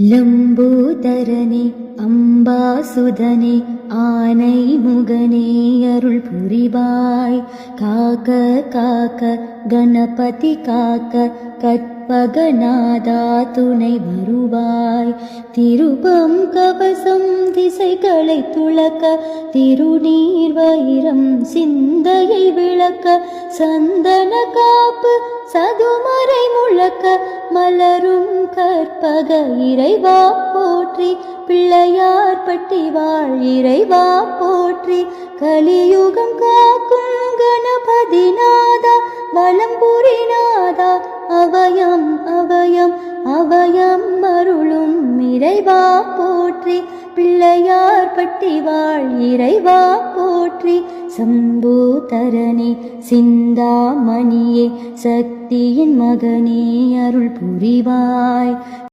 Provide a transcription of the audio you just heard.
லம்போதரனே அம்பாசுதனே ஆனை முகனே அருள் புரிவாய். காக்க காக்க கணபதி காக்க கற்பகநாதா துணை வருவாய். திருபம் கவசம் திசைகளை துளக்க திருநீர் வைரம் சிந்தையை விளக்க சந்தன காப்பு சதுமறை முழக்க மலரும் கற்பக இறைவா போற்றி. பிள்ளையார் பட்டி வாழ் இறைவா போற்றி. கலியுகம் காக்கும் கணபதி நாதா வலம்புரிநாதா அவயம் அவயம் அவயம் அருளும் இறைவா போற்றி. பிள்ளையார் பட்டி வாழ் இறைவா போற்றி. சம்பூதரனே சிந்தாமணியே சக்தியின் மகனே அருள் புரிவாய்.